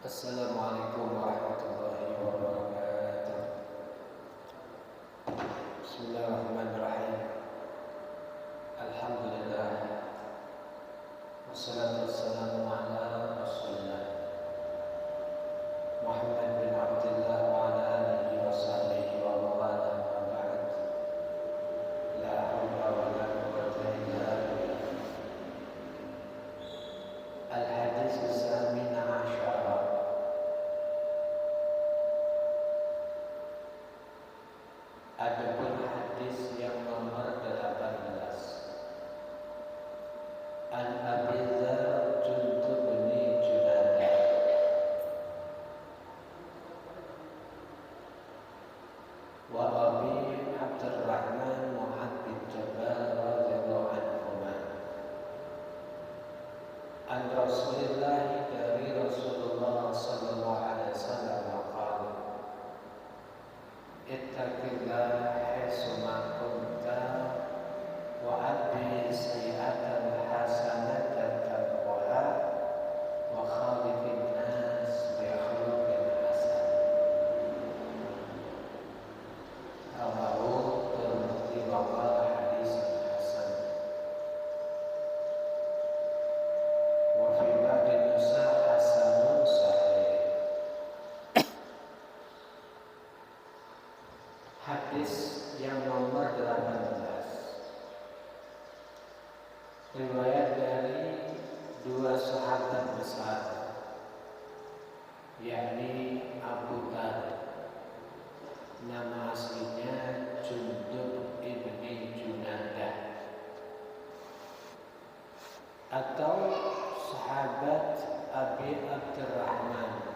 Assalamualaikum warahmatullahi wabarakatuh. Bismillahirrahmanirrahim. Alhamdulillah. Wassalatu wassalamu ala Rasulillah Muhammad bin Abdullah wa ala alihi wa sahbihi wa mawala wa ba'd. La hawla wa la quwwata illa billah. Al-hadis as-samin asyara. Adapun hadis yang nomor 18, An Abi Dzar Jundub bin Junadah wa Abi Abdurrahman Mu'adz bin Jabal radhiyallahu anhuma an Rasulillah, dari Rasulullah sallallahu alaihi wasallam qala ittaqillah haitsu ma kunta wa adbi sayyi'atan hasanatan tamhuha wa khaliqin nas bi khuluqin hasan. Rawahu Tirmidzi wa qala haditsun hasan. Wa fi ba'di nusakh hasanun sahih. Hadis yang nomor 18, riwayat dari dua sahabat besar, yakni Abu Dzar, nama aslinya Jundub ibni Junadah, atau sahabat Abi Abdurrahman,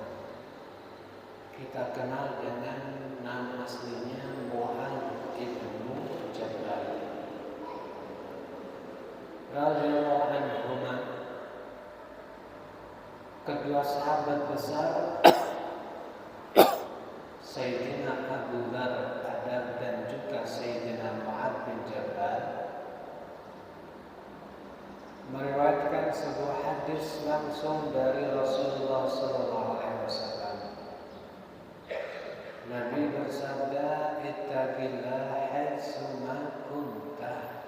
kita kenal dengan nama aslinya Mu'adz ibnu Jabal radhiyallahu anhuma. Kedua sahabat besar Sayyidina Abu Dzar dan juga Sayyidina Mu'adz bin Jabal meriwayatkan sebuah hadis langsung dari Rasulullah sallallahu alaihi wasallam. Nabi bersabda, ittaqillah haitsu ma kunta.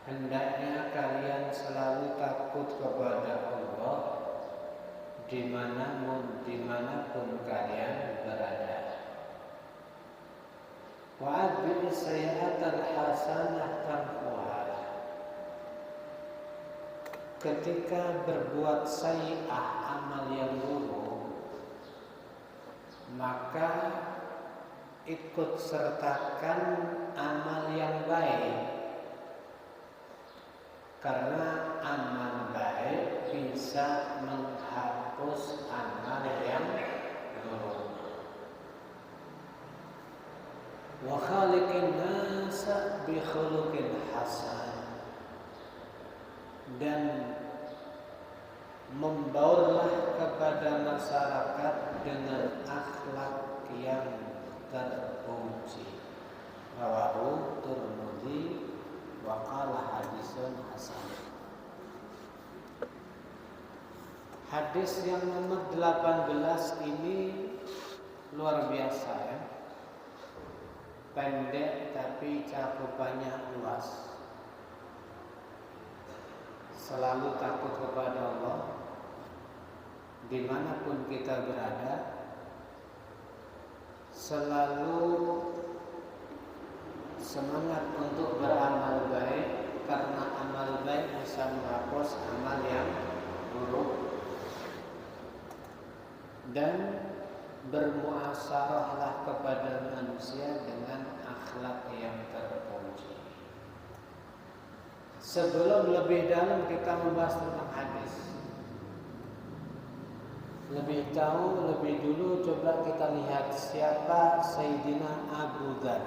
Hendaknya kalian selalu takut kepada Allah dimanapun kalian berada. Wa adbi sayyi'atal hasanah tamhuha. Ketika berbuat sayyi'ah, amal yang buruk, maka ikut sertakan amal yang baik, karena amal baik bisa menghapus amal yang buruk. Wa khaliqin nas bi khuluqin hasan, dan membaulah kepada masyarakat dengan akhlak yang terpuji. Rawahu Tirmidzi wa qala haditsun hasan. Hadis yang nomor 18 ini luar biasa ya. Pendek tapi cakupannya luas. Selalu takut kepada Allah dimanapun kita berada, selalu semangat untuk beramal baik, karena amal baik bisa menghapus amal yang buruk, dan bermuasarahlah kepada manusia dengan akhlak yang terpuji. Sebelum lebih dalam kita membahas tentang hadis, lebih tahu, lebih dulu coba kita lihat siapa Sayyidina Abu Dzar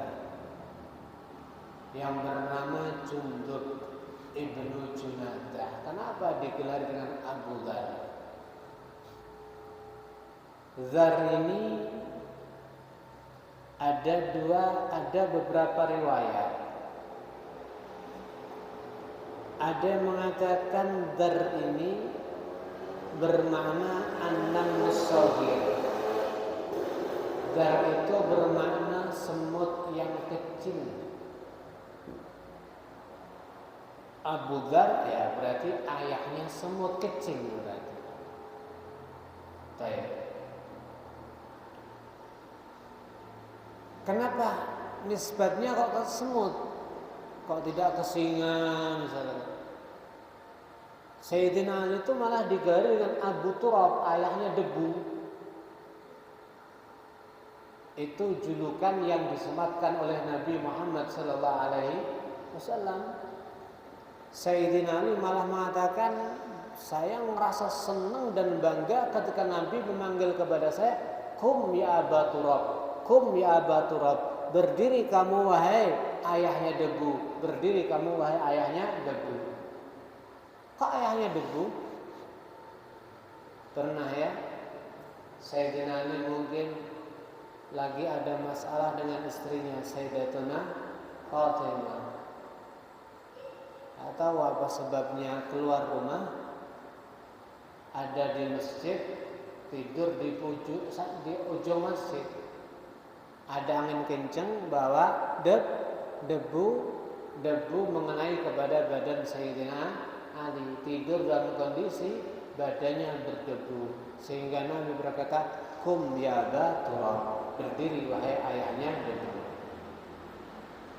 yang bernama Jundub ibnu Junadah. Kenapa digelar dengan Abu Dzar? Dzar ini ada beberapa riwayat. Ada yang mengatakan Dzar ini bermakna an-naml shaghir. Dzar itu bermakna semut yang kecil. Abu Dzar ya berarti ayahnya semut kecil berarti. Baik. Kenapa nisbatnya kok ke semut? Kok tidak ke singa misalnya? Sayyidina Ali itu malah digelar dengan Abu Turab, ayahnya debu. Itu julukan yang disematkan oleh Nabi Muhammad sallallahu alaihi wasallam. Sayyidina Ali malah mengatakan, saya merasa senang dan bangga ketika Nabi memanggil kepada saya, "Kum ya Aba Turab, kum ya Aba Turab." Berdiri kamu wahai ayahnya debu, berdiri kamu wahai ayahnya debu. Kok ayahnya debu? Pernah ya, Sayyidina Ali mungkin lagi ada masalah dengan istrinya Sayyidatuna Fatimah. Atau apa sebabnya keluar rumah, ada di masjid, tidur di ujung masjid, ada angin kencang bawa debu mengenai kepada badan Sayyidina Ali. Tidur dalam kondisi badannya berdebu, sehingga Nabi berkata, "Kum ya Aba Turab," berdiri wahai ayahnya debu.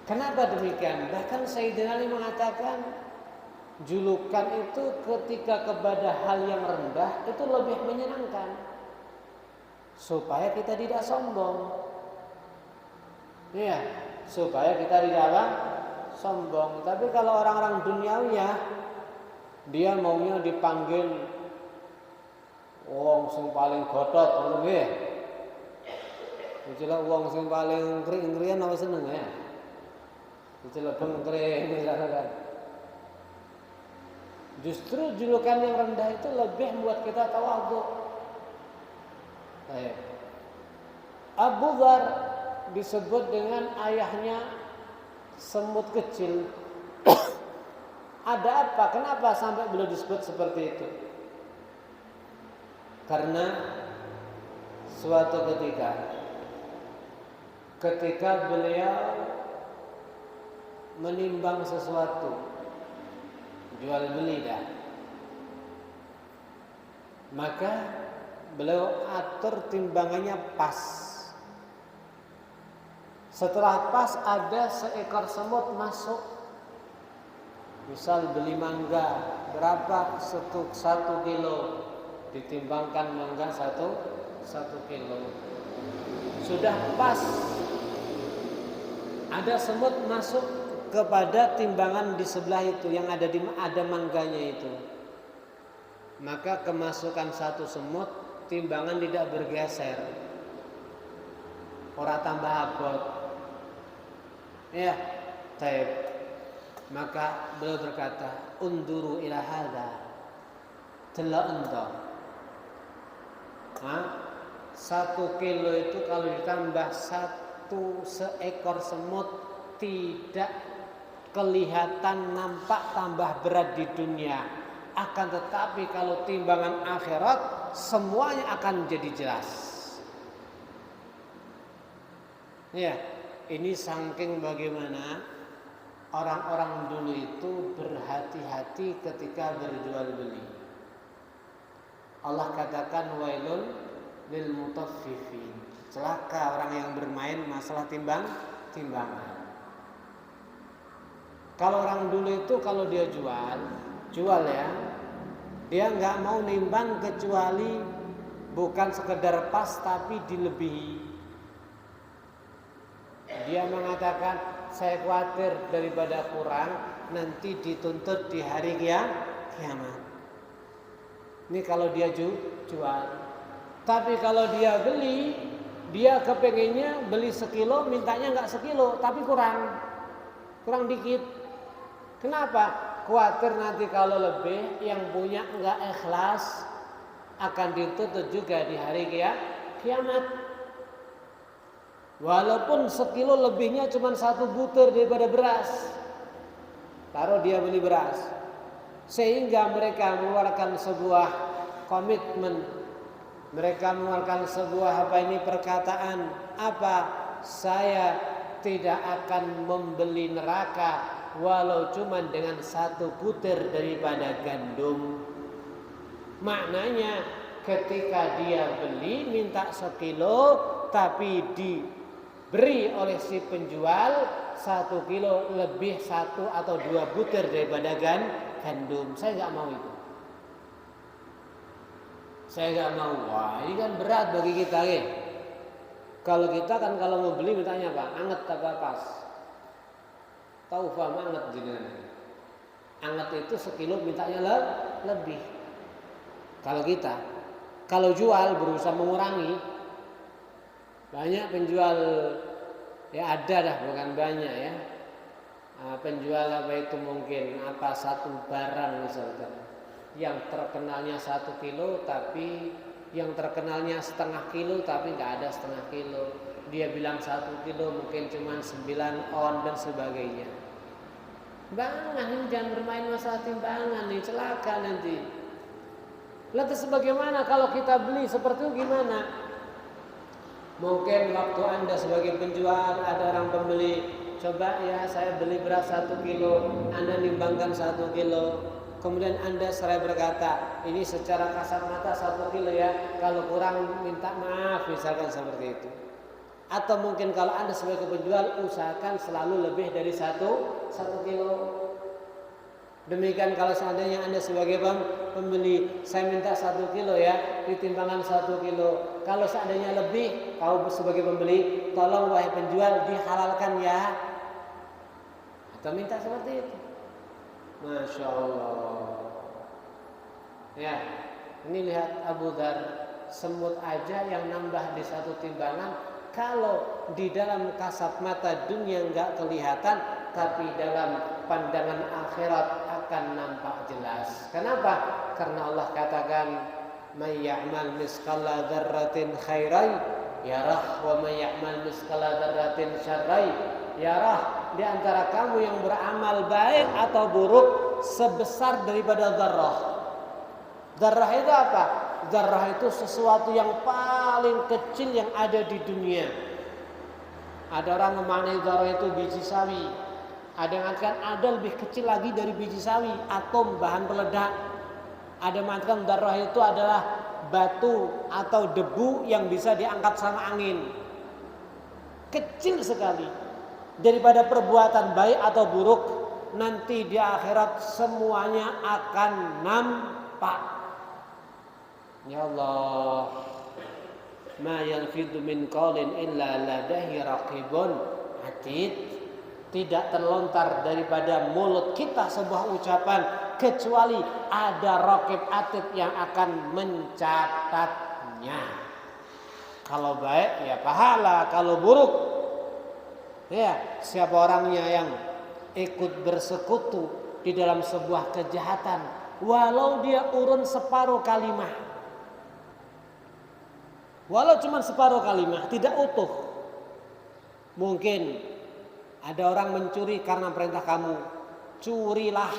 Kenapa demikian? Bahkan Sayyidina Ali mengatakan julukan itu ketika kepada hal yang rendah itu lebih menyenangkan, supaya kita tidak sombong. Iya, supaya kita tidak sombong. Tapi kalau orang-orang duniawi ya, dia maunya dipanggil wong sing paling gotot, ngono nggih. Istilah wong sing paling ngri-ngrian apa seneng ya? Istilah bengkring misalkan. Justru julukan yang rendah itu lebih membuat kita tawadhu. Abu Dzar disebut dengan ayahnya semut kecil. Ada apa? Kenapa sampai beliau disebut seperti itu? Karena suatu ketika beliau menimbang sesuatu, jual beli dah, maka beliau atur timbangannya pas. Setelah pas, ada seekor semut masuk. Misal beli mangga berapa? 1 kilo, ditimbangkan mangga 1 kilo. Sudah pas, ada semut masuk kepada timbangan di sebelah itu yang ada mangganya itu. Maka kemasukan 1 semut, timbangan tidak bergeser, ora tambah abot. Ya, taib. Maka beliau berkata, "Unduru ila hadza." Delok ento. 1 kilo itu kalau ditambah 1 seekor semut tidak kelihatan nampak tambah berat di dunia. Akan tetapi kalau timbangan akhirat, semuanya akan menjadi jelas. Ya, ini saking bagaimana orang-orang dulu itu berhati-hati ketika berjual beli. Allah katakan, "Wailul lil mutaffifin." Celaka orang yang bermain masalah timbangan. Kalau orang dulu itu kalau dia jual ya, dia nggak mau nimbang kecuali bukan sekedar pas tapi dilebihi. Dia mengatakan, "Saya khawatir daripada kurang, nanti dituntut di hari kiamat." Ini kalau dia jual. Tapi kalau dia beli, dia kepengennya beli 1 kilo, mintanya nggak 1 kilo, tapi kurang dikit. Kenapa? Khawatir nanti kalau lebih, yang punya nggak ikhlas, akan dituntut juga di hari kiamat. Walaupun 1 kilo lebihnya cuma 1 butir daripada beras, taruh dia beli beras, sehingga mereka mengeluarkan sebuah komitmen. Mereka mengeluarkan sebuah perkataan, apa? Saya tidak akan membeli neraka walau cuma dengan 1 butir daripada gandum. Maknanya ketika dia beli minta 1 kilo, tapi diberi oleh si penjual 1 kilo lebih 1 atau 2 butir daripada gandum. Saya nggak mau itu. Saya nggak mau. Wah, ini kan berat bagi kita ya. Kalau kita kan kalau mau beli mintanya apa? Anget apa pas? Tahu paham anget jenengan? Anget itu 1 kilo mintanya lebih. Kalau kita, kalau jual berusaha mengurangi. Banyak penjual ya ada dah, bukan banyak ya. Penjual apa itu mungkin apa satu barang misalkan yang terkenalnya 1 kilo tapi yang terkenalnya setengah kilo tapi nggak ada setengah kilo. Dia bilang 1 kilo mungkin cuma 9 on dan sebagainya. Timbangan ini jangan bermain masalah timbangan nih, celaka nanti. Lantas bagaimana kalau kita beli seperti itu gimana? Mungkin waktu Anda sebagai penjual ada orang pembeli, coba ya saya beli beras 1 kilo, Anda nimbangkan 1 kilo. Kemudian Anda seraya berkata, ini secara kasat mata 1 kilo ya, kalau kurang minta maaf, misalkan seperti itu. Atau mungkin kalau Anda sebagai penjual usahakan selalu lebih dari 1 kilo. Demikian kalau seandainya Anda sebagai pembeli, saya minta 1 kilo ya, ditimbangan 1 kilo. Kalau seandainya lebih, kau sebagai pembeli, tolong wahai penjual dihalalkan ya. Atau minta seperti itu. Masya Allah. Ya, ini lihat Abu Dzar, semut aja yang nambah di 1 timbangan. Kalau di dalam kasat mata dunia nggak kelihatan, tapi dalam pandangan akhirat akan nampak jelas. Kenapa? Karena Allah katakan, "May ya'mal misqala dzarratin khairan yarah wa may ya'mal misqala dzarratin syarran yarah." Di antara kamu yang beramal baik atau buruk sebesar daripada dzarrah. Dzarrah itu apa? Dzarrah itu sesuatu yang paling kecil yang ada di dunia. Ada orang memaknai dzarrah itu biji sawi. Ada yang mengatakan ada lebih kecil lagi dari biji sawi, atom bahan peledak. Ada yang mengatakan dzarrah itu adalah batu atau debu yang bisa diangkat sama angin. Kecil sekali. Daripada perbuatan baik atau buruk, nanti di akhirat semuanya akan nampak. Ya Allah, ma yalfidu min qaulin illa ladaihi raqibun atid. Tidak terlontar daripada mulut kita sebuah ucapan kecuali ada raqib atid yang akan mencatatnya. Kalau baik ya pahala, kalau buruk ya siapa orangnya yang ikut bersekutu di dalam sebuah kejahatan, walau dia urun separuh kalimat, walau cuma separuh kalimat, tidak utuh. Mungkin ada orang mencuri karena perintah kamu, curilah.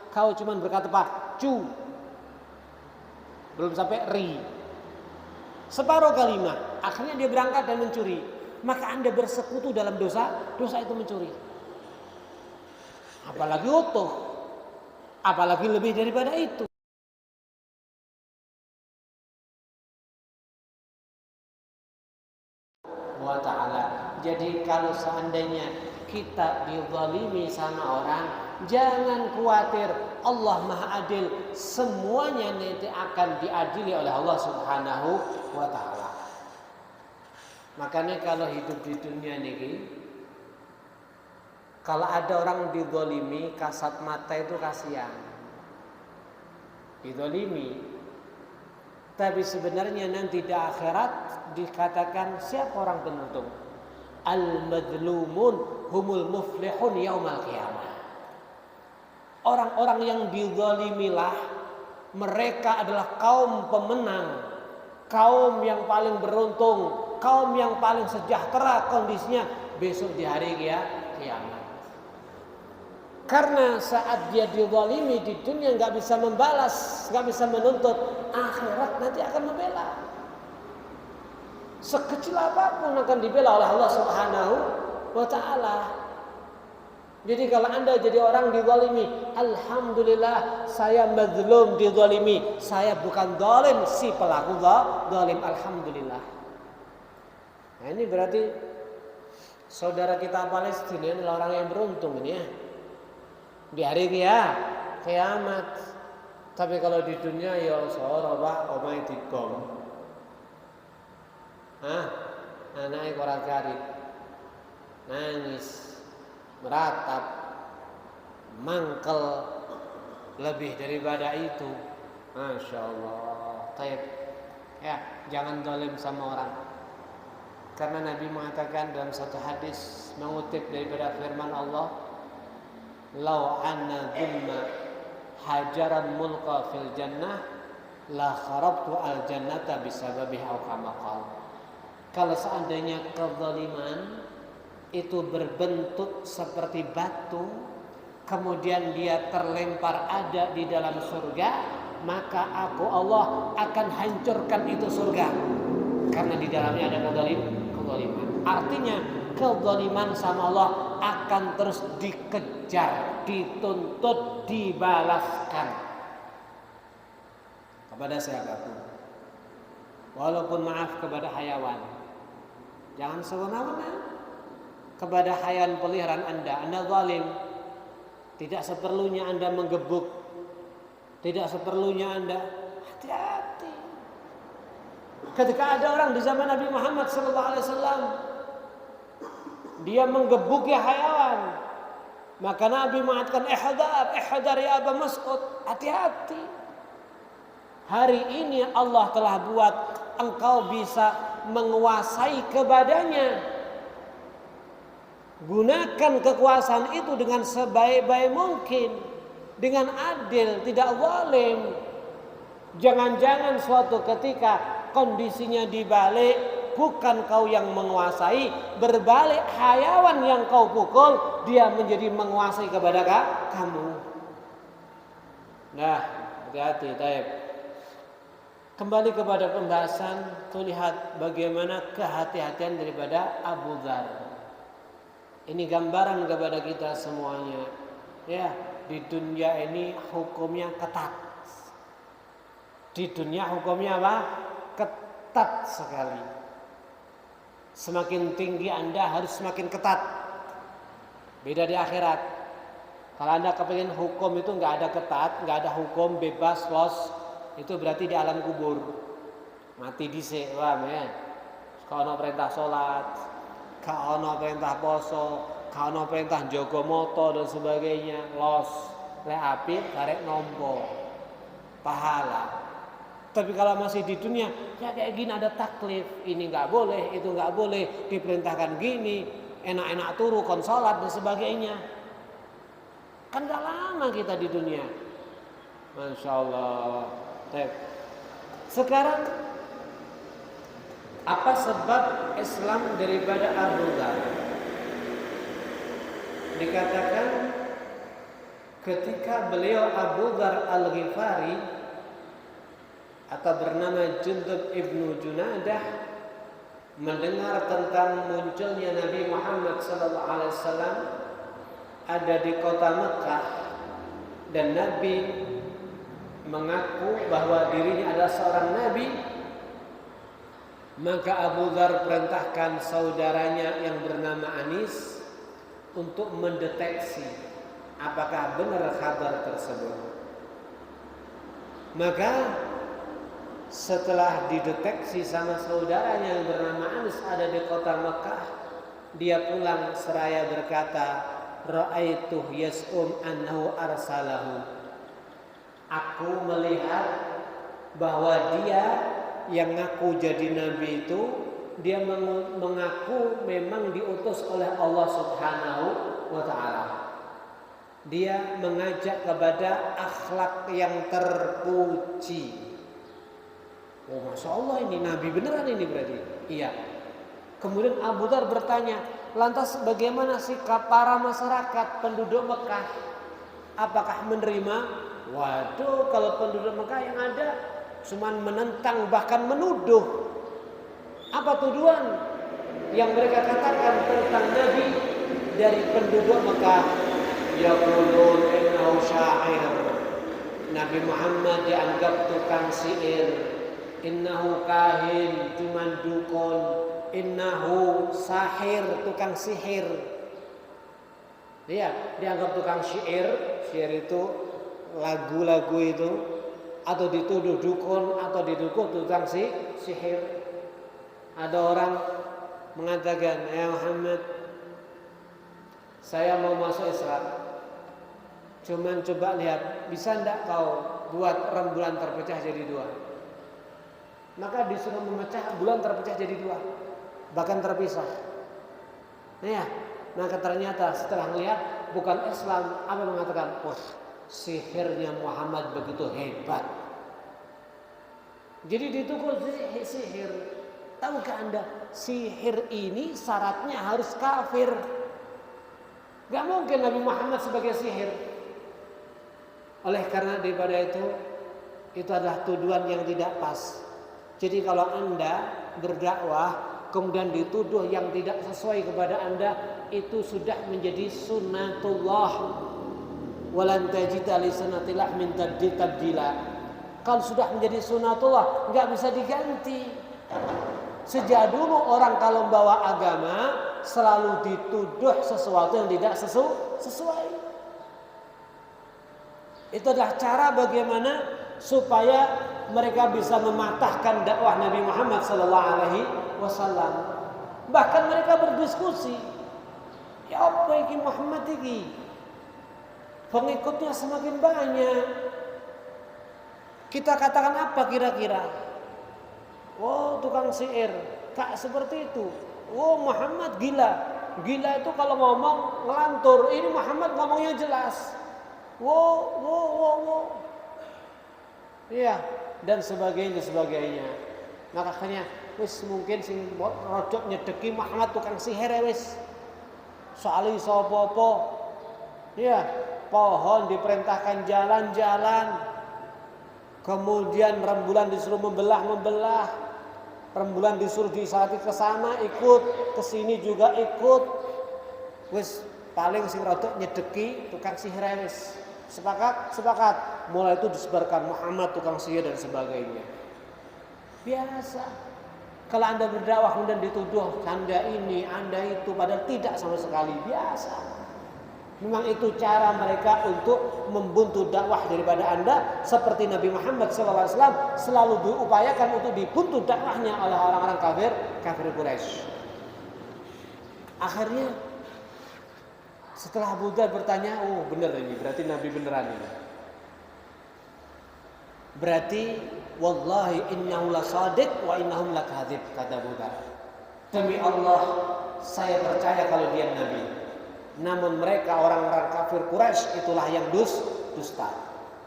Kau cuma berkata apa? Cu. Belum sampai ri. Separuh kalimat, akhirnya dia berangkat dan mencuri. Maka Anda bersekutu dalam dosa itu mencuri. Apalagi utuh, apalagi lebih daripada itu. Wa ta'ala. Jadi kalau seandainya kita dizalimi sama orang, jangan khawatir, Allah Maha Adil, semuanya nanti akan diadili oleh Allah Subhanahu wa ta'ala. Makanya kalau hidup di dunia ini, kalau ada orang dizalimi, kasat mata itu kasihan. Dizalimi. Tapi sebenarnya nanti di akhirat dikatakan siapa orang beruntung? Al-madlumun humul muflihun yaumal qiyamah. Orang-orang yang dizalimilah, mereka adalah kaum pemenang, kaum yang paling beruntung, kaum yang paling sejahtera kondisinya besok di hari kiamat. Karena saat dia dizalimi di dunia nggak bisa membalas, nggak bisa menuntut, akhirat nanti akan membela. Sekecil apapun akan dibela oleh Allah Subhanahu wa ta'ala. Jadi kalau Anda jadi orang dizalimi, alhamdulillah saya mazlum dizalimi, saya bukan zalim, si pelaku zalim, alhamdulillah. Nah, ini berarti saudara kita Palestina adalah orang yang beruntung ini ya. Di hari kiamat. Tapi kalau di dunia ya sorobah omai tikom. Anaknya korang cari, nangis, meratap, mangkel, lebih daripada itu. Masya Allah. Taib. Ya, jangan zalim sama orang. Karena Nabi mengatakan dalam satu hadis mengutip daripada firman Allah, "Lau anna dhulma hajaran mulqa fil jannah la kharabtu al jannata bisababihi aw kama qala." Kalau seandainya kezaliman itu berbentuk seperti batu, kemudian dia terlempar ada di dalam surga, maka aku Allah akan hancurkan itu surga. Karena di dalamnya ada kezaliman. Artinya kezaliman sama Allah akan terus dikejar, dituntut, dibalaskan kepada siapapun. Walaupun maaf kepada hayawan, jangan sewenang-wenang kepada hayawan peliharaan Anda zalim. Tidak seperlunya Anda menggebuk, tidak seperlunya Anda, hati-hati. Ketika ada orang di zaman Nabi Muhammad SAW, dia menggebuki hayawan, maka Nabi mengatakan ihdar ya Abu Mas'ud, hati-hati. Hari ini Allah telah buat engkau bisa menguasai kepadanya. Gunakan kekuasaan itu dengan sebaik-baik mungkin, dengan adil, tidak zalim. Jangan-jangan suatu ketika kondisinya dibalik, bukan kau yang menguasai, berbalik hayawan yang kau pukul, dia menjadi menguasai kepada kamu. Nah, hati-hati. Taib. Kembali kepada pembahasan, tuh lihat bagaimana kehati-hatian daripada Abu Dzar. Ini gambaran kepada kita semuanya. Ya, di dunia ini hukumnya ketat. Di dunia hukumnya apa? Ketat sekali. Semakin tinggi Anda harus semakin ketat. Beda di akhirat. Kalau Anda kepingin hukum itu nggak ada ketat, nggak ada hukum bebas los, itu berarti di alam kubur. Mati dhisik, paham ya? Kalau perintah sholat, kalau perintah poso, kalau perintah jaga moto dan sebagainya, los, lek api, karek nompo, pahala. Tapi kalau masih di dunia, ya kayak gini ada taklif, ini nggak boleh, itu nggak boleh, diperintahkan gini, enak-enak turu, konsolat dan sebagainya. Kan nggak lama kita di dunia, masya Allah. Sekarang apa sebab Islam daripada Abu Dzar? Dikatakan ketika beliau Abu Dzar Al-Ghifari atau bernama Jundub ibnu Junadah mendengar tentang munculnya Nabi Muhammad SAW ada di kota Mekah dan Nabi mengaku bahwa dirinya adalah seorang nabi, maka Abu Dzar perintahkan saudaranya yang bernama Anis untuk mendeteksi apakah benar kabar tersebut. Maka setelah dideteksi sama saudaranya yang bernama Anis ada di kota Mekah, dia pulang seraya berkata, "Ra'aituh yas'um annahu arsalahu." Aku melihat bahwa dia yang ngaku jadi nabi itu, dia mengaku memang diutus oleh Allah Subhanahu wa ta'ala. Dia mengajak kepada akhlak yang terpuji. Oh, Masya Allah, ini nabi beneran ini berarti. Iya. Kemudian Abu Dzar bertanya, lantas bagaimana sikap para masyarakat penduduk Mekah? apakah menerima? Waduh, kalau penduduk Mekah yang ada cuma menentang bahkan menuduh. Apa tuduhan yang mereka katakan tentang Nabi dari penduduk Mekah? Yaqulun innahu sya'ir. Nabi Muhammad dianggap tukang sihir. Innahu kahin, cuman dukun. Innahu sahir, tukang sihir. Iya, dianggap tukang syair. Syair itu lagu-lagu itu, atau dituduh dukun, atau didukun tukang sihir. Ada orang mengatakan, "Ya Muhammad, saya mau masuk Islam. Cuman coba lihat, bisa enggak kau buat rembulan terpecah jadi dua?" Maka disuruh memecah bulan terpecah jadi dua, bahkan terpisah. Nah ya, maka ternyata setelah melihat bukan Islam, apa mengatakan, wah, sihirnya Muhammad begitu hebat. Jadi dituduh sihir. Tahukah Anda, sihir ini syaratnya harus kafir. Gak mungkin Nabi Muhammad sebagai sihir. Oleh karena daripada itu adalah tuduhan yang tidak pas. Jadi kalau Anda berdakwah kemudian dituduh yang tidak sesuai kepada Anda, itu sudah menjadi sunnatullah. Walan tajida li sunnatillah min tabdila. Kalau sudah menjadi sunnatullah, nggak bisa diganti. Sejak dulu orang kalau membawa agama selalu dituduh sesuatu yang tidak sesuai. Itu adalah cara bagaimana supaya mereka bisa mematahkan dakwah Nabi Muhammad SAW. Bahkan mereka berdiskusi, ya apa ini Muhammad ini? Pengikutnya semakin banyak. Kita katakan apa kira-kira? Oh, tukang sihir, kak seperti itu. Oh, Muhammad gila. Gila itu kalau ngomong ngelantur. Ini Muhammad ngomongnya jelas. Wow. Iya, dan sebagainya. Makanya wis mungkin sing rodok nyedeki Muhammad tukang sihir wis. Soalnya sapa-apa. Iya, pohon diperintahkan jalan-jalan. Kemudian rembulan disuruh membelah. Rembulan disuruh disati ke sana ikut, ke sini juga ikut. Wis paling sing rodok nyedeki tukang sihir wis. Sepakat. Mulai itu disebarkan Muhammad tukang sihir dan sebagainya. Biasa. Kalau Anda berdakwah kemudian dituduh Anda ini, Anda itu, padahal tidak sama sekali. Biasa. Memang itu cara mereka untuk membuntu dakwah daripada Anda. Seperti Nabi Muhammad SAW selalu diupayakan untuk dibuntu dakwahnya oleh orang-orang kafir Quraisy. Akhirnya setelah Abu Dhar bertanya, oh benar ini, berarti Nabi beneran ini. Berarti wallahi innahu lasadiq wa innahum lakadzib, kata Abu Dhar. Demi Allah, saya percaya kalau dia Nabi. Namun mereka orang-orang kafir Quraisy itulah yang dusta.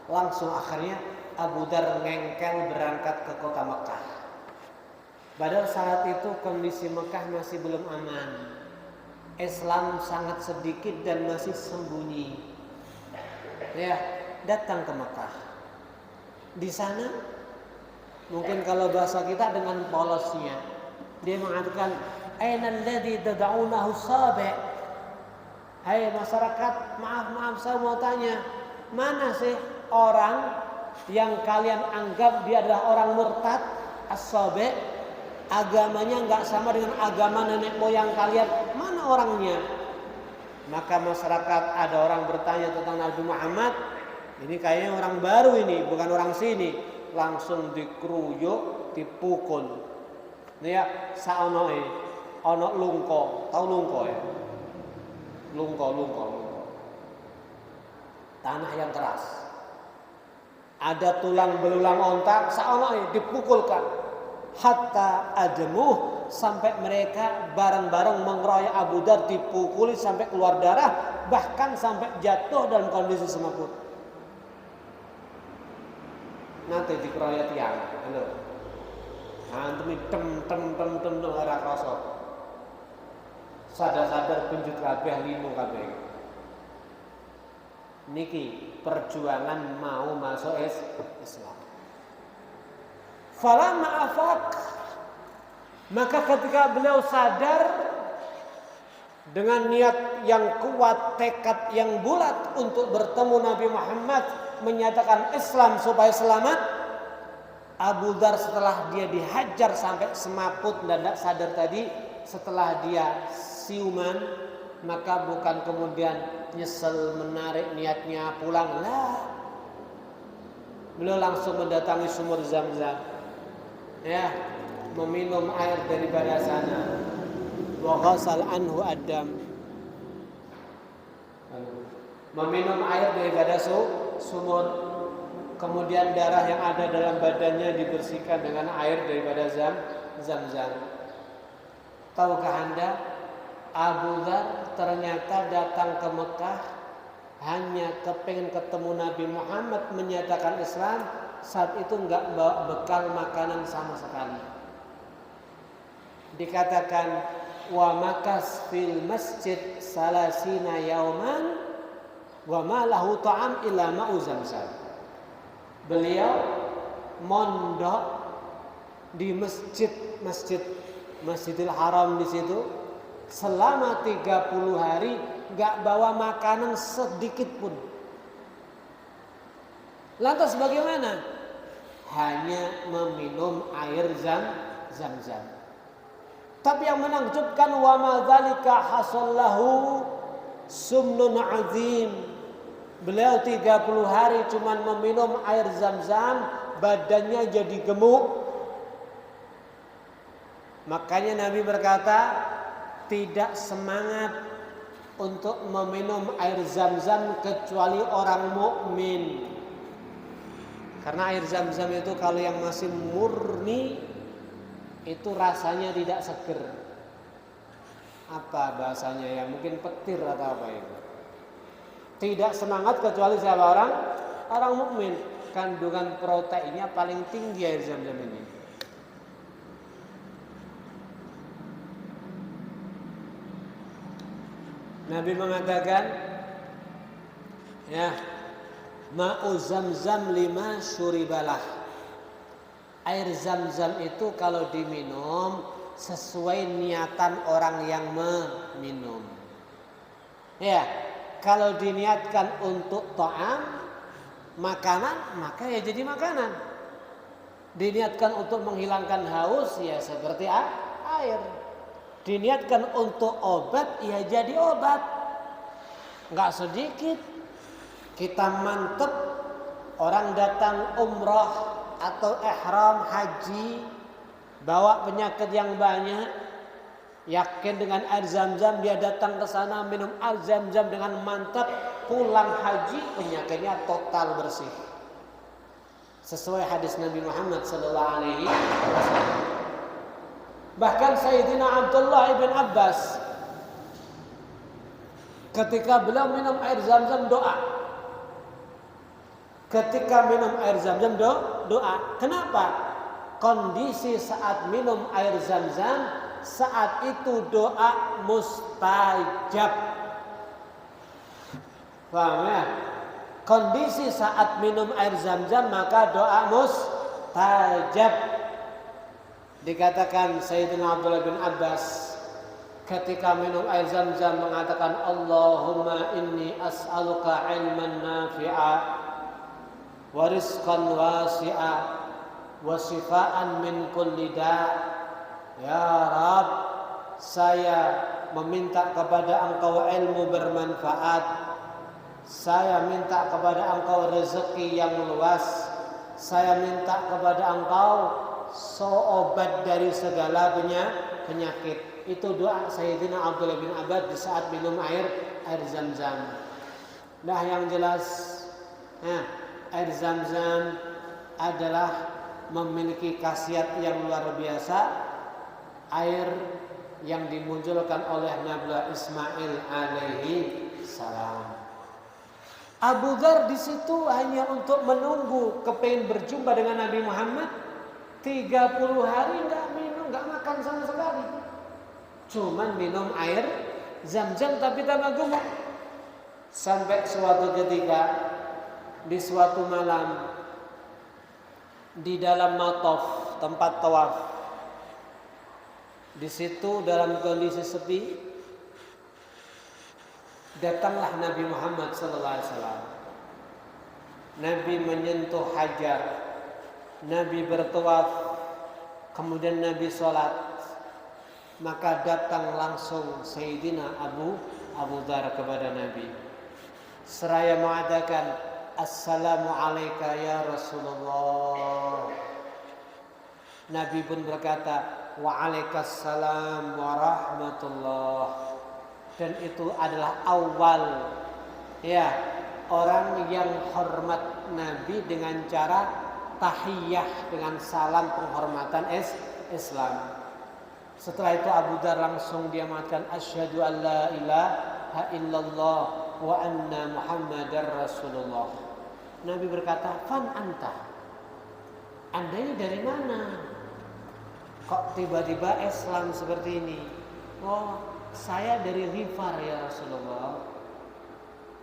Langsung akhirnya Abu Dhar ngengkel berangkat ke kota Mekah. Padahal saat itu kondisi Mekah masih belum aman. Islam sangat sedikit dan masih sembunyi. Ya, datang ke Mekah. Di sana mungkin kalau bahasa kita dengan polosnya, dia mengatakan, "Aina alladhi tad'unahu sabi'?" Hai masyarakat, maaf saya mau tanya, mana sih orang yang kalian anggap dia adalah orang murtad, as-sabi', agamanya enggak sama dengan agama nenek moyang kalian, mana orangnya? Maka masyarakat ada orang bertanya tentang Nabi Muhammad, ini kayaknya orang baru ini, bukan orang sini. Langsung dikeruyuk, dipukul. Nih ya, saonoe, ono lungko, tahu lungko ya? Lungko. Tanah yang keras. Ada tulang belulang onta, saonoe dipukulkan. Hatta admuh, sampai mereka bareng-bareng mengeroyok Abu Dhar, dipukuli sampai keluar darah, bahkan sampai jatuh dalam kondisi semaput. Nanti dikeroyok tiang, halo. Antum tem ora krasa. Sadar-sadar penjut kabeh limo kabeh. Niki perjuangan mau masuk Islam. Falamma afaq, maka ketika beliau sadar dengan niat yang kuat, tekad yang bulat untuk bertemu Nabi Muhammad, menyatakan Islam supaya selamat, Abu Dzar setelah dia dihajar sampai semaput dan tidak sadar tadi, setelah dia siuman, maka bukan kemudian nyesel menarik niatnya pulang, lah. Beliau langsung mendatangi sumur Zam-Zam, ya, meminum air daripada sana. Wa ghasal anhu adam, meminum air daripada sumur, kemudian darah yang ada dalam badannya dibersihkan dengan air daripada Zam-Zam. Tahukah Anda, Abu Dzar ternyata datang ke Mekah hanya kepingin ketemu Nabi Muhammad, menyatakan Islam. Saat itu enggak bawa bekal makanan sama sekali. Dikatakan wa makas fil masjid salasina yauman wa ma lahu ta'am illa ma'u Zamzam. Beliau mondok di Masjidil Haram di situ selama 30 hari, enggak bawa makanan sedikit pun. Lantas bagaimana? Hanya meminum air Zam-Zam. Tapi yang menakjubkan, wa ma dzalika hasallahu sumnun azim. Beliau 30 hari cuma meminum air Zam-Zam, badannya jadi gemuk. Makanya Nabi berkata, tidak semangat untuk meminum air Zam-Zam kecuali orang mukmin. Karena air Zam-Zam itu kalau yang masih murni itu rasanya tidak seger. Apa bahasanya ya? Mungkin petir atau apa itu. Tidak semangat kecuali siapa? Orang mukmin. Kandungan proteinnya paling tinggi air Zam-Zam ini. Nabi mengatakan, ya, ma'u Zam-Zam lima syuribalah. Air Zam-Zam itu kalau diminum sesuai niatan orang yang meminum. Ya, kalau diniatkan untuk ta'am, makanan, maka ya jadi makanan. Diniatkan untuk menghilangkan haus, ya seperti air. Diniatkan untuk obat, ya jadi obat. Enggak sedikit. Kita mantep, orang datang umrah atau ihram haji, bawa penyakit yang banyak, yakin dengan air Zam-Zam, dia datang ke sana minum air Zam-Zam dengan mantap, pulang haji penyakitnya total bersih. Sesuai hadis Nabi Muhammad SAW. Bahkan Sayyidina Abdullah ibn Abbas ketika beliau minum air Zam-Zam doa. Ketika minum air Zam-Zam doa. Kenapa? Kondisi saat minum air Zam-Zam saat itu doa mustajab. Paham ya? Kondisi saat minum air Zam-Zam maka doa mustajab. Dikatakan Sayyidina Abdullah bin Abbas ketika minum air Zam-Zam mengatakan, Allahumma inni as'aluka ilman nafi'a wa rizqan wasi'a wa shifaan min kulli da'. Ya Rabb, saya meminta kepada Engkau ilmu bermanfaat. Saya minta kepada Engkau rezeki yang luas. Saya minta kepada Engkau obat dari segala penyakit. Itu doa Sayyidina Abdullah bin Abbas di saat minum air Zam-Zam. Nah, yang jelas, air Zam-Zam adalah memiliki khasiat yang luar biasa. Air yang dimunculkan oleh Nabi Ismail alaihi salam. Abu Dzar di situ hanya untuk menunggu, kepingin berjumpa dengan Nabi Muhammad. 30 hari enggak minum, enggak makan sama sekali. Cuman minum air Zam-Zam tapi tambah gemuk. Sampai suatu ketika di suatu malam di dalam mataf, tempat tawaf, di situ dalam kondisi sepi, datanglah Nabi Muhammad SAW. Nabi menyentuh hajar, Nabi bertawaf, kemudian Nabi sholat. Maka datang langsung Sayyidina Abu Dzar kepada Nabi, seraya mengatakan, "Assalamu alayka ya Rasulullah." Nabi pun berkata, "Waalaikumsalam warahmatullah." Dan itu adalah awal orang yang hormat Nabi dengan cara tahiyah, dengan salam penghormatan Islam. Setelah itu Abu Dzar langsung dia mengatakan, "Asyhadu an la ilaha illallah wa anna Muhammadar Rasulullah." Nabi berkata, "Fan anta?" Anda ini dari mana? Kok tiba-tiba Islam seperti ini? "Oh, saya dari Ghifar ya Rasulullah."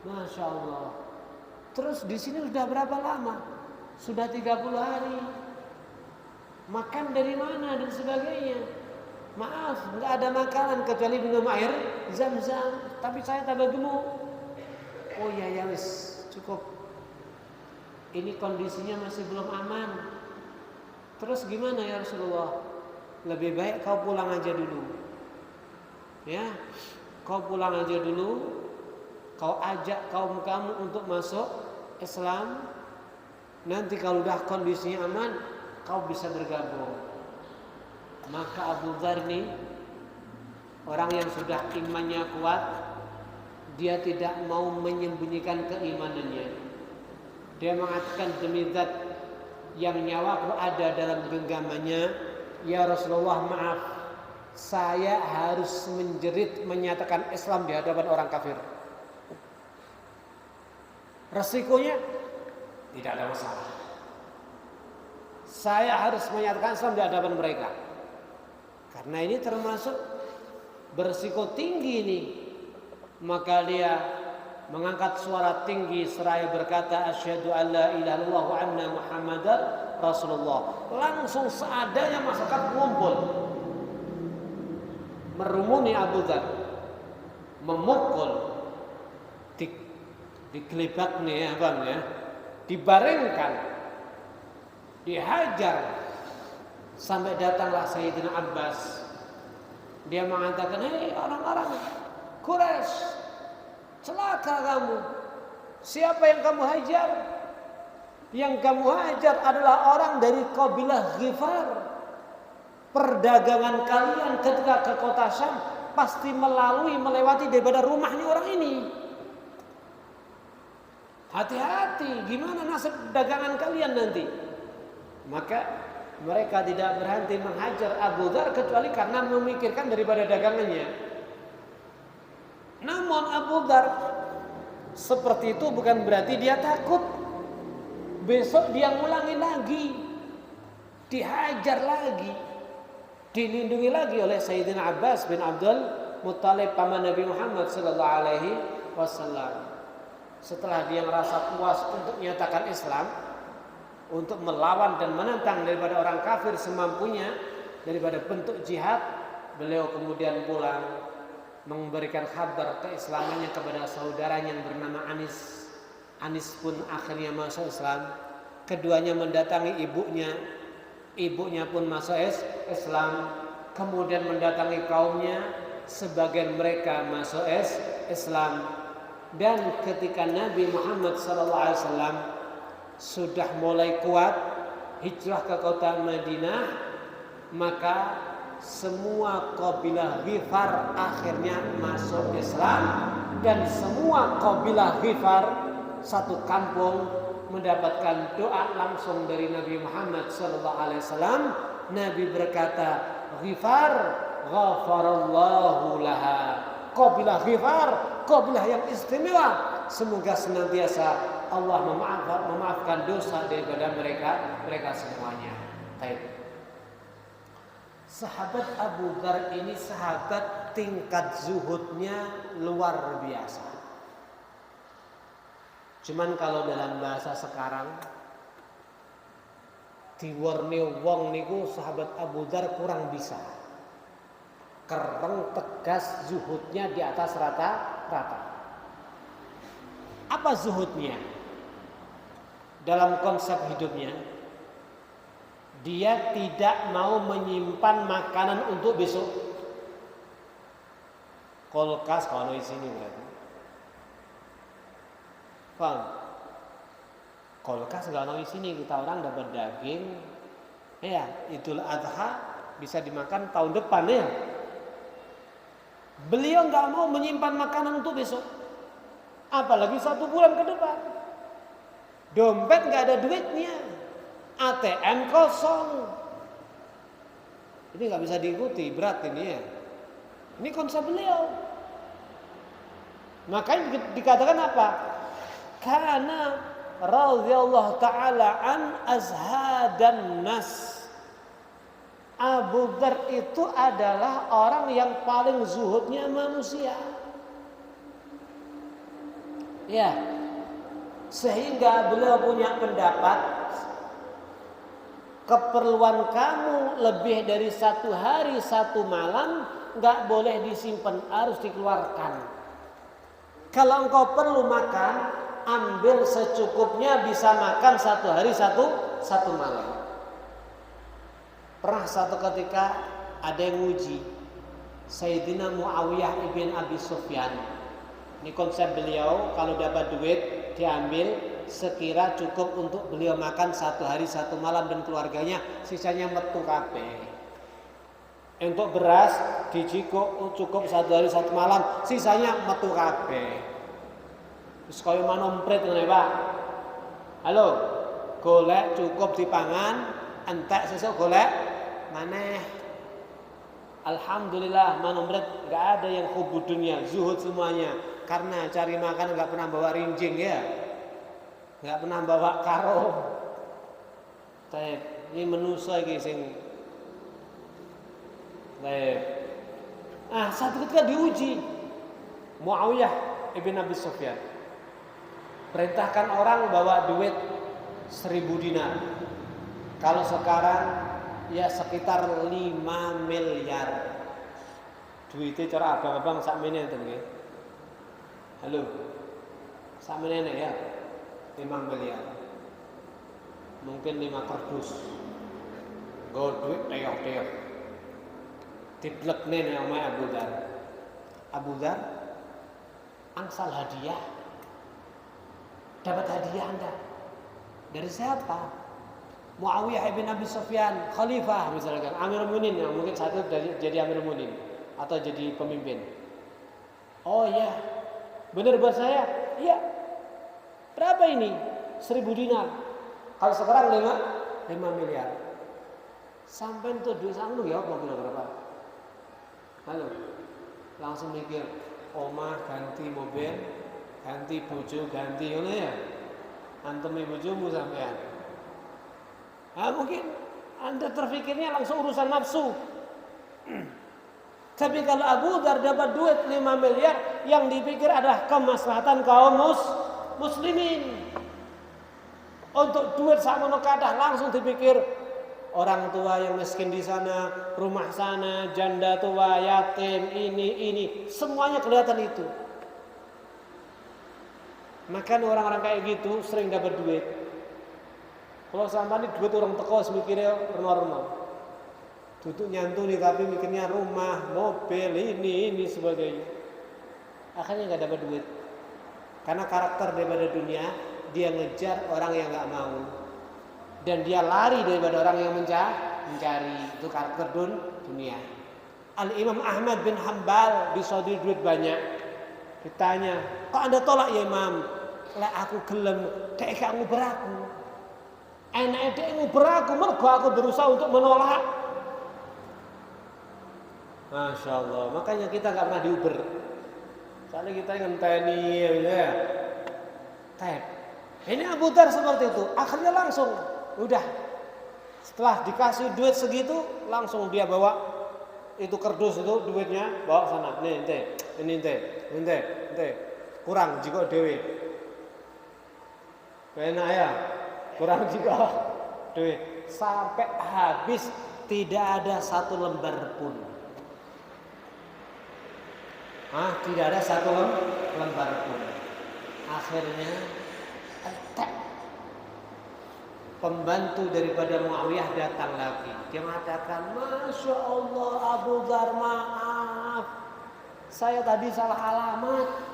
Masya Allah. Terus di sini sudah berapa lama? Sudah 30 hari. Makan dari mana dan sebagainya? Maaf, nggak ada makanan kecuali minum air Zam-Zam. Tapi saya tambah gemuk. Oh ya wis, cukup. Ini kondisinya masih belum aman. Terus gimana ya Rasulullah? Lebih baik kau pulang aja dulu. Ya, kau pulang aja dulu. Kau ajak kaum kamu untuk masuk Islam. Nanti kalau udah kondisinya aman, kau bisa bergabung. Maka Abu Dzar ini orang yang sudah imannya kuat, dia tidak mau menyembunyikan keimanannya. Dia mengatakan, "Demi zat yang nyawaku ada dalam genggamannya, ya Rasulullah, maaf, saya harus menjerit menyatakan Islam di hadapan orang kafir. Resikonya tidak ada masalah. Saya harus menyatakan Islam di hadapan mereka. Karena ini termasuk berisiko tinggi ini." Maka dia mengangkat suara tinggi seraya berkata, "Asyhadu an la ilaha illallah wa anna Muhammadar Rasulullah." Langsung seadanya masyarakat mengumpul, merumuni Abu Dzar, memukul, dikelibak nih ya bang ya, dibaringkan, dihajar, sampai datanglah Sayyidina Abbas. Dia mengatakan, "Hei orang-orang Quraisy, celaka kamu. Siapa yang kamu hajar? Yang kamu hajar adalah orang dari kabilah Ghifar. Perdagangan kalian ketika ke kota Syam pasti melewati daripada rumahnya orang ini. Hati-hati, gimana nasib dagangan kalian nanti?" Maka mereka tidak berhenti menghajar Abu Dzar kecuali karena memikirkan daripada dagangannya. Namun Abu Dzar seperti itu bukan berarti dia takut. Besok dia ngulangi lagi, dihajar lagi, dilindungi lagi oleh Sayyidina Abbas bin Abdul Muttalib, paman Nabi Muhammad sallallahu alaihi wasallam. Setelah dia merasa puas untuk menyatakan Islam, untuk melawan dan menentang daripada orang kafir semampunya, daripada bentuk jihad, beliau kemudian pulang memberikan kabar keislamannya kepada saudaranya yang bernama Anis. Anis pun akhirnya masuk Islam. Keduanya mendatangi ibunya, ibunya pun masuk Islam. Kemudian mendatangi kaumnya, sebagian mereka masuk Islam. Dan ketika Nabi Muhammad SAW sudah mulai kuat hijrah ke kota Madinah, maka semua kabilah Ghifar akhirnya masuk Islam. Dan semua kabilah Ghifar satu kampung mendapatkan doa langsung dari Nabi Muhammad SAW. Nabi berkata, "Ghifar ghafarallahu laha." Kabilah Ghifar, kabilah yang istimewa, semoga senantiasa Allah memaafkan dosa daripada mereka semuanya. Baik. Sahabat Abu Dzar ini sahabat tingkat zuhudnya luar biasa. Cuman kalau dalam bahasa sekarang diwarni wong niku sahabat Abu Dzar kurang bisa. Kereng tegas zuhudnya di atas rata-rata. Apa zuhudnya? Dalam konsep hidupnya, dia tidak mau menyimpan makanan untuk besok. Kulkas kalau di sini berarti. Paham? Kulkas kalau di sini kita orang dapat daging, ya Idul Adha bisa dimakan tahun depan ya. Beliau nggak mau menyimpan makanan untuk besok, apalagi 1 bulan ke depan. Dompet nggak ada duitnya, ATM kosong. Ini nggak bisa diikuti, berat ini ya. Ini konsep beliau. Makanya dikatakan apa? Karena radhiyallahu ta'ala an azhadan nas. Abu Dzar itu adalah orang yang paling zuhudnya manusia. Ya. Sehingga beliau punya pendapat, keperluan kamu lebih dari 1 hari 1 malam nggak boleh disimpan, harus dikeluarkan. Kalau engkau perlu makan, ambil secukupnya, bisa makan 1 hari 1 malam. Pernah satu ketika ada yang nguji Sayyidina Muawiyah ibn Abi Sufyan. Ini konsep beliau, kalau dapat duit diambil sekira cukup untuk beliau makan 1 hari 1 malam dan keluarganya, sisanya metu kabeh. Untuk beras dijiko cukup 1 hari 1 malam, sisanya metu kabeh. Wis kaya manompret ngene, Pak. Halo, golek cukup dipangan, entek sesuk golek maneh. Alhamdulillah manompret enggak ada yang hubud dunia, zuhud semuanya. Karena cari makan enggak pernah bawa rinjing ya. Enggak pernah bawa karo. Ini manusia iki sing satu ketika diuji Muawiyah ibn Abi Sufyan, perintahkan orang bawa duit 1000 dinar. Kalau sekarang ya sekitar 5 miliar. Duitnya cara abang-abang sakmene enten nggih. Halo. Sakmene ya 5 miliar. Mungkin 5 kardus. Go duit teyok-teyok. Diblekne nang omahe Abu Dzar. Abu Dzar angsal hadiah. Dapat hadiah Anda. Dari siapa? Muawiyah ibn Abi Sufyan, khalifah misalkan, Amirul Mukminin, yang mungkin satu jadi Amirul Mukminin atau jadi pemimpin. Oh iya, benar buat saya? Iya. Berapa ini? 1000 dinar. Kalau sekarang 5 miliar. Sampai itu duit sanggup ya apa berapa? Halo. Langsung mikir, omah ganti mobil, ganti bojo, ganti ngono ya. Antemi bojomu sampean. Mungkin Anda terfikirnya langsung urusan nafsu. Tapi kalau Abu Dzar dapat duit 5 miliar, yang dipikir adalah kemaslahatan kaum muslimin. Untuk duit sakmono kathah langsung dipikir orang tua yang miskin di sana, rumah sana, janda tua, yatim, ini, semuanya kelihatan itu. Maka orang-orang kayak gitu sering dapat duit. Kalau sama ini duit orang teko mikirnya reno-reno. Duduk nyantuni tapi mikirnya rumah, mobil, ini sebagainya. Akhirnya nggak dapat duit. Karena karakter daripada dunia, dia ngejar orang yang nggak mau. Dan dia lari daripada orang yang mencari. Itu karakter dunia. Al-Imam Ahmad bin Hanbal bisa duit banyak. Ditanya, kok Anda tolak ya Imam? Lah aku gelem, dek gak nguber aku. Enak dek nguber aku, mergo aku berusaha untuk menolak. Masya Allah, makanya kita gak pernah diuber. Soalnya kita ngenteni ya. Tep. Ini Abu Dzar seperti itu. Akhirnya langsung, udah. Setelah dikasih duit segitu, langsung dia bawa itu kardus itu duitnya, bawa sana. Nih ente, ini ente. Kurang jika dewe. Enak ya, kurang juga duit sampai habis, tidak ada satu lembar pun. Tidak ada satu lembar pun. Akhirnya pembantu daripada Muawiyah datang lagi. Dia mengatakan, Masya Allah Abu Dzar, maaf, saya tadi salah alamat.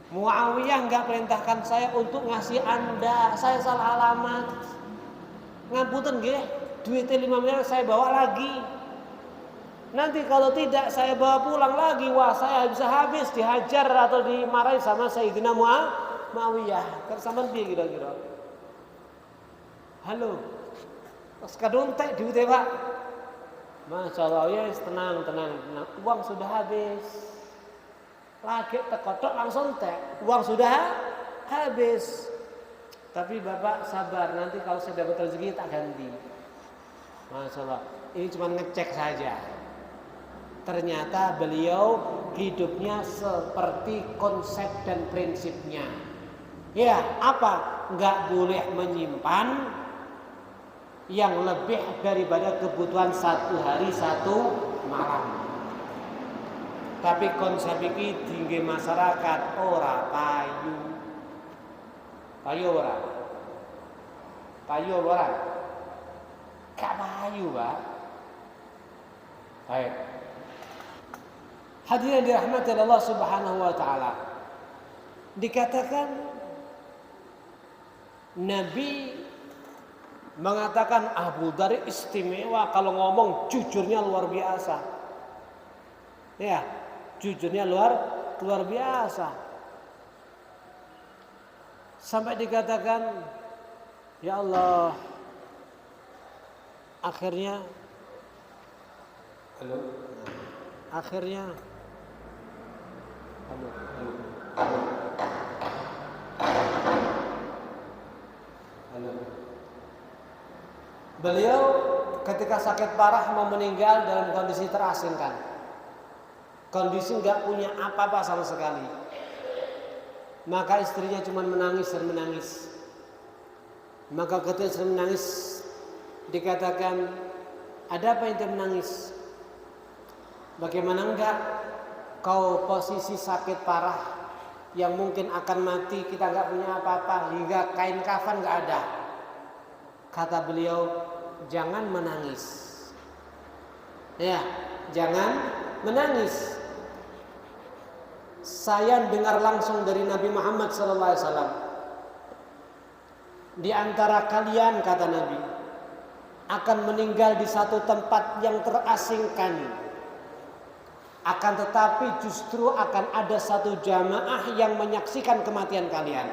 Muawiyah nggak perintahkan saya untuk ngasih Anda, saya salah alamat. Ngapunten nggih, duitnya 5 miliar saya bawa lagi. Nanti kalau tidak saya bawa pulang lagi, wah saya bisa habis dihajar atau dimarahi sama Sayyidina Muawiyah. Tersampean piye kira-kira? Halo. Pas kadontek duitnya, Pak. Masya Allah, ya tenang. Uang sudah habis. Lagi tekotok langsung uang sudah habis. Tapi Bapak sabar, nanti kalau saya dapat rezeki tak ganti. Masya Allah, ini cuma ngecek saja. Ternyata beliau hidupnya seperti konsep dan prinsipnya. Ya, apa? Nggak boleh menyimpan yang lebih daripada kebutuhan satu hari satu malam. Tapi konsep ini tinggi masyarakat ora payu ora, gak payu, Pak. Baik. Hadirin dirahmati Allah Subhanahu wa taala. Dikatakan Nabi mengatakan Abu Dzar istimewa, kalau ngomong jujurnya luar biasa. Ya, jujurnya luar biasa. Sampai dikatakan, ya Allah, akhirnya beliau ketika sakit parah mau meninggal dalam kondisi terasingkan, kondisi nggak punya apa-apa sama sekali. Maka istrinya cuma menangis dan menangis. Maka ketika istri menangis, dikatakan, ada apa yang menangis? Bagaimana enggak kau posisi sakit parah yang mungkin akan mati, kita enggak punya apa-apa, hingga kain kafan enggak ada. Kata beliau, jangan menangis. Ya, jangan menangis. Saya dengar langsung dari Nabi Muhammad SAW. Di antara kalian, kata Nabi, akan meninggal di satu tempat yang terasingkan. Akan tetapi justru akan ada satu jamaah yang menyaksikan kematian kalian.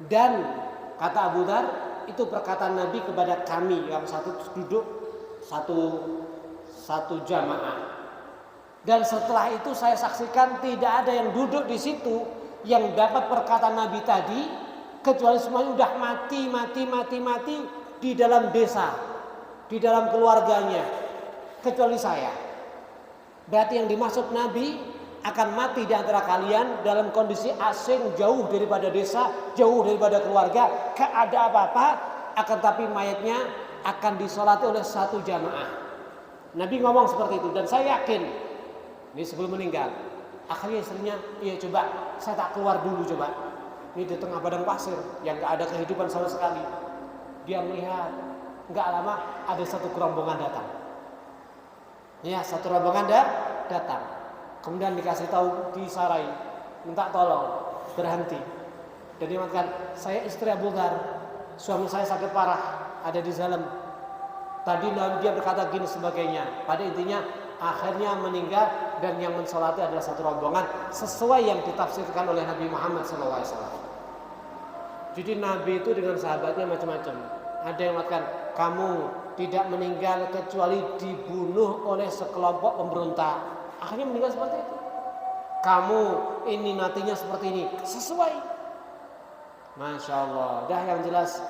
Dan kata Abu Dzar, itu perkataan Nabi kepada kami yang satu duduk satu jamaah. Dan setelah itu saya saksikan tidak ada yang duduk di situ yang dapat perkataan Nabi tadi, kecuali semuanya udah mati di dalam desa, di dalam keluarganya, kecuali saya. Berarti yang dimaksud Nabi akan mati di antara kalian dalam kondisi asing, jauh daripada desa, jauh daripada keluarga, gak ada apa-apa, akan tapi mayatnya akan disolati oleh satu jamaah. Nabi ngomong seperti itu, dan saya yakin ini sebelum meninggal. Akhirnya istrinya, iya coba saya tak keluar dulu coba. Ini di tengah padang pasir yang gak ada kehidupan sama sekali. Dia melihat, gak lama ada satu rombongan datang. Ya, satu rombongan datang. Kemudian dikasih tahu, disarai, minta tolong, berhenti. Dan dia mengatakan, saya istri Abu Dzar, suami saya sakit parah, ada di dalam. Tadi dia berkata gini sebagainya. Pada intinya akhirnya meninggal, dan yang mensolati adalah satu rombongan sesuai yang ditafsirkan oleh Nabi Muhammad SAW. Jadi Nabi itu dengan sahabatnya macam-macam. Ada yang mengatakan kamu tidak meninggal kecuali dibunuh oleh sekelompok pemberontak. Akhirnya meninggal seperti itu. Kamu ini matinya seperti ini, sesuai. Masya Allah. Dah yang jelas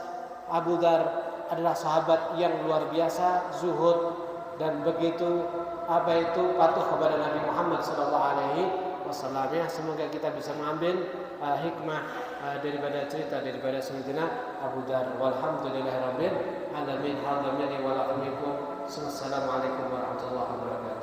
Abu Dzar adalah sahabat yang luar biasa, zuhud dan begitu patuh kepada Nabi Muhammad SAW. wasallam. Ya, semoga kita bisa mengambil hikmah daripada cerita daripada Sayyidina Abu Dzar. Walhamdulillahirabbil alamin. Hadza minni wa lakum. Assalamualaikum warahmatullahi wabarakatuh.